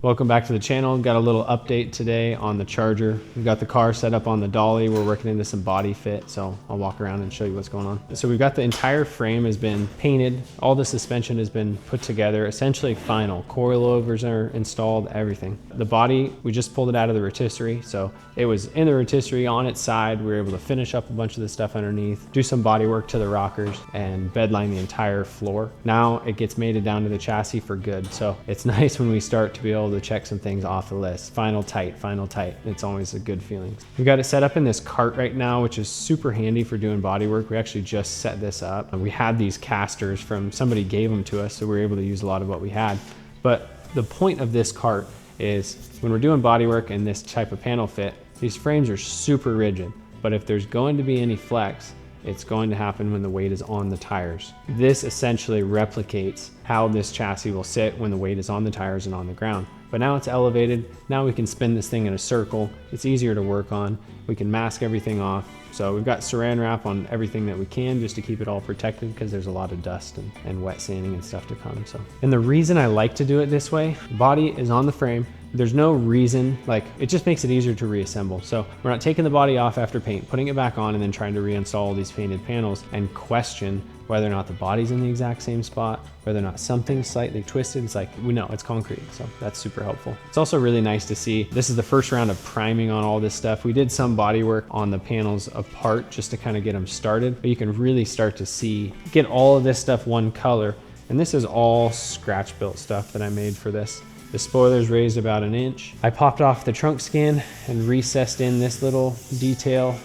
Welcome back to the channel. Got a little update today on the Charger. We've got the car set up on the dolly. We're working into some body fit, so I'll walk around and show you what's going on. So we've got the entire frame has been painted. All the suspension has been put together, essentially final. Coilovers are installed, everything. The body, we just pulled it out of the rotisserie. So it was in the rotisserie on its side. We were able to finish up a bunch of the stuff underneath, do some body work to the rockers and bedline the entire floor. Now it gets mated down to the chassis for good. So it's nice when we start to be able to check some things off the list. Final tight, final tight. It's always a good feeling. We've got it set up in this cart right now, which is super handy for doing body work. We actually just set this up. We had these casters from somebody gave them to us, so we were able to use a lot of what we had. But the point of this cart is when we're doing body work and this type of panel fit, these frames are super rigid. But if there's going to be any flex, it's going to happen when the weight is on the tires. This essentially replicates how this chassis will sit when the weight is on the tires and on the ground. But now it's elevated. Now we can spin this thing in a circle. It's easier to work on. We can mask everything off. So we've got saran wrap on everything that we can just to keep it all protected because there's a lot of dust and wet sanding and stuff to come. And the reason I like to do it this way, the body is on the frame. There's no reason, like it just makes it easier to reassemble. So we're not taking the body off after paint, putting it back on and then trying to reinstall all these painted panels and question whether or not the body's in the exact same spot, whether or not something's slightly twisted. It's like, we know it's concrete, so that's super helpful. It's also really nice to see, this is the first round of priming on all this stuff. We did some body work on the panels apart just to kind of get them started, but you can really start to see, get all of this stuff one color. And this is all scratch built stuff that I made for this. The spoiler's raised about 1 inch. I popped off the trunk skin and recessed in this little detail.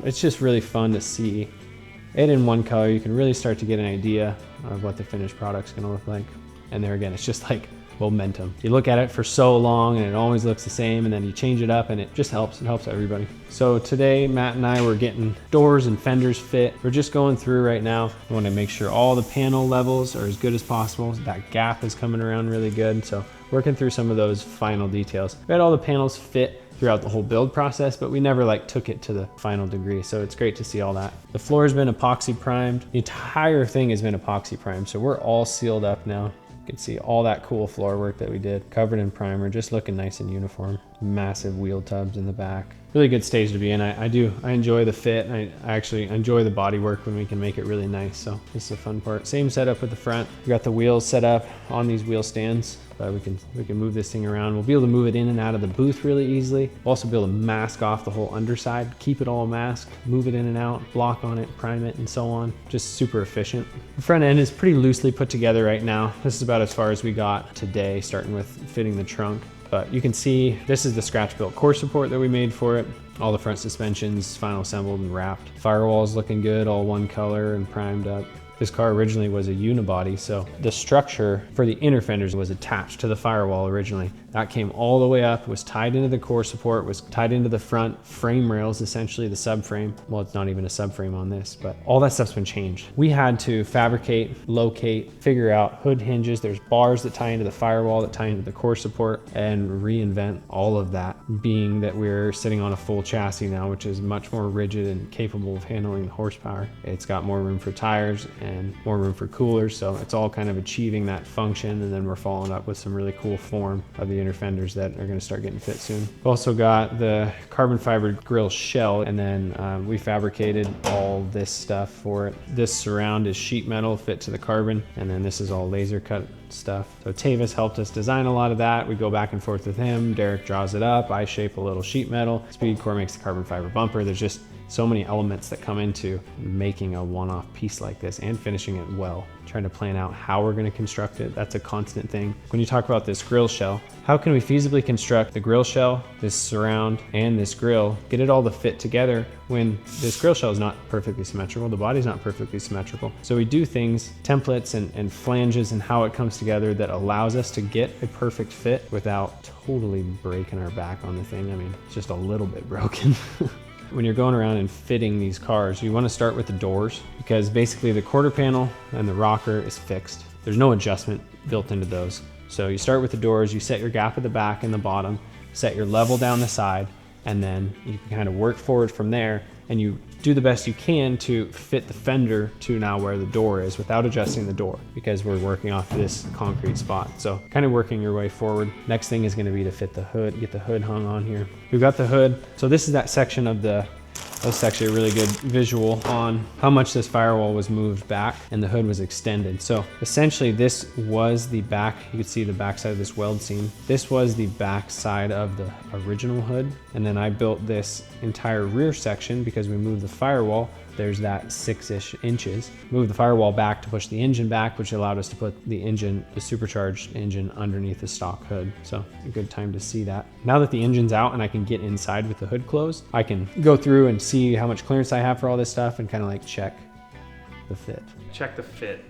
It's just really fun to see it in one color. You can really start to get an idea of what the finished product's gonna look like. And there again, it's just like momentum. You look at it for so long and it always looks the same, and then you change it up and it just helps. It helps everybody. So today, Matt and I were getting doors and fenders fit. We're just going through right now. I want to make sure all the panel levels are as good as possible. That gap is coming around really good. So working through some of those final details. We had all the panels fit throughout the whole build process, but we never like took it to the final degree. So it's great to see all that. The floor has been epoxy primed. The entire thing has been epoxy primed. So we're all sealed up now. You can see all that cool floor work that we did, covered in primer, just looking nice and uniform. Massive wheel tubs in the back. Really good stage to be in. I enjoy the fit. I actually enjoy the body work when we can make it really nice. So this is a fun part. Same setup with the front. We got the wheels set up on these wheel stands. We can move this thing around. We'll be able to move it in and out of the booth really easily. We'll also be able to mask off the whole underside, keep it all masked, move it in and out, block on it, prime it, and so on. Just super efficient. The front end is pretty loosely put together right now. This is about as far as we got today, starting with fitting the trunk. But you can see this is the scratch built core support that we made for it. All the front suspensions final assembled and wrapped. Firewall's looking good, all one color and primed up. This car originally was a unibody, so the structure for the inner fenders was attached to the firewall originally. That came all the way up, was tied into the core support, was tied into the front frame rails, essentially the subframe. Well, it's not even a subframe on this, but all that stuff's been changed. We had to fabricate, locate, figure out hood hinges. There's bars that tie into the firewall, that tie into the core support, and reinvent all of that, being that we're sitting on a full chassis now, which is much more rigid and capable of handling the horsepower. It's got more room for tires and more room for coolers, so it's all kind of achieving that function. And then we're following up with some really cool form of the inner fenders that are going to start getting fit soon. We've also got the carbon fiber grille shell, and then we fabricated all this stuff for it. This surround is sheet metal fit to the carbon, and then this is all laser cut stuff. So Tavis helped us design a lot of that. We go back and forth with him. Derek draws it up. I shape a little sheet metal. Speedcore makes the carbon fiber bumper. There's just so many elements that come into making a one-off piece like this and finishing it well. Trying to plan out how we're going to construct it. That's a constant thing. When you talk about this grille shell, how can we feasibly construct the grille shell, this surround, and this grille, get it all to fit together when this grille shell is not perfectly symmetrical, the body's not perfectly symmetrical. So we do things, templates and flanges and how it comes together that allows us to get a perfect fit without totally breaking our back on the thing. I mean, it's just a little bit broken. When you're going around and fitting these cars, you want to start with the doors, because basically the quarter panel and the rocker is fixed. There's no adjustment built into those. So you start with the doors, you set your gap at the back and the bottom, set your level down the side, and then you can kind of work forward from there and you do the best you can to fit the fender to now where the door is without adjusting the door, because we're working off this concrete spot. So kind of working your way forward. Next thing is going to be to fit the hood, get the hood hung on here. We've got the hood. So this is that section of the, that's actually a really good visual on how much this firewall was moved back and the hood was extended. So essentially this was the back, you could see the back side of this weld seam. This was the back side of the original hood. And then I built this entire rear section because we moved the firewall. There's that 6-ish inches. Moved the firewall back to push the engine back, which allowed us to put the engine, the supercharged engine, underneath the stock hood. So a good time to see that. Now that the engine's out and I can get inside with the hood closed, I can go through and see how much clearance I have for all this stuff and kind of like check the fit. Check the fit.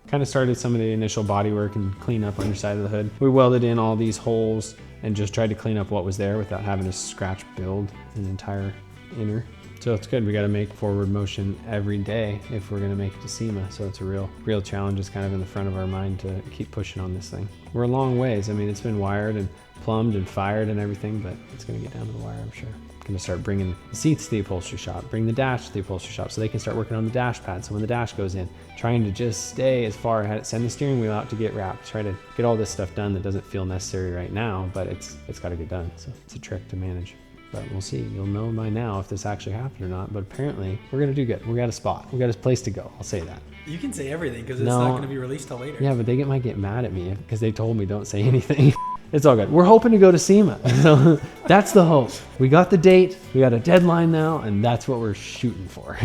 Kind of started some of the initial body work and clean up underside of the hood. We welded in all these holes and just tried to clean up what was there without having to scratch build an entire inner. So it's good. We got to make forward motion every day if we're going to make it to SEMA. So it's a real challenge. It's kind of in the front of our mind to keep pushing on this thing. We're a long ways. I mean, it's been wired and plumbed and fired and everything, but it's going to get down to the wire, I'm sure. Going to start bringing the seats to the upholstery shop, bring the dash to the upholstery shop so they can start working on the dash pad. So when the dash goes in, trying to just stay as far ahead, send the steering wheel out to get wrapped, try to get all this stuff done that doesn't feel necessary right now, but it's got to get done. So it's a trick to manage. But we'll see. You'll know by now if this actually happened or not. But apparently, we're going to do good. We got a spot. We got a place to go. I'll say that. You can say everything because it's not going to be released till later. Yeah, but they might get mad at me because they told me don't say anything. It's all good. We're hoping to go to SEMA. So that's the hope. We got the date. We got a deadline now, and that's what we're shooting for.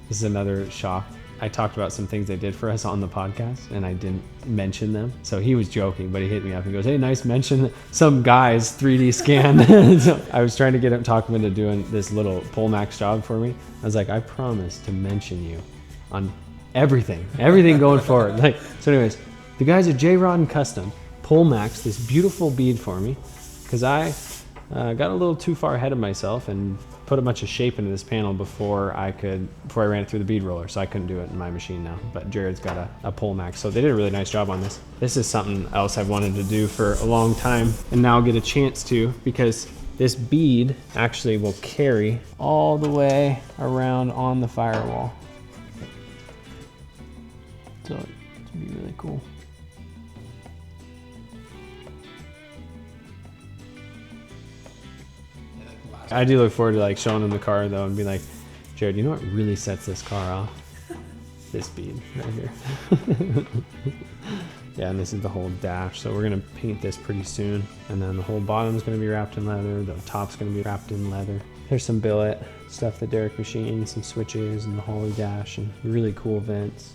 This is another shock. I talked about some things they did for us on the podcast and I didn't mention them. So he was joking, but he hit me up and goes, hey, nice mention some guy's 3D scan. So I was trying to get him talking into doing this little Polmax job for me. I was like, I promise to mention you on everything going forward. So anyways, the guys at J-Rod and Custom Polmax this beautiful bead for me because I got a little too far ahead of myself and put a bunch of shape into this panel before I ran it through the bead roller, so I couldn't do it in my machine now. But Jared's got a Polmax, so they did a really nice job on this. This is something else I've wanted to do for a long time and now get a chance to because this bead actually will carry all the way around on the firewall. So it's gonna be really cool. I do look forward to like showing them the car though and be like, Jared, you know what really sets this car off? This bead right here. Yeah, and this is the whole dash. So we're gonna paint this pretty soon. And then the whole bottom's gonna be wrapped in leather. The top's gonna be wrapped in leather. There's some billet stuff that Derek machined, some switches and the Holley dash and really cool vents.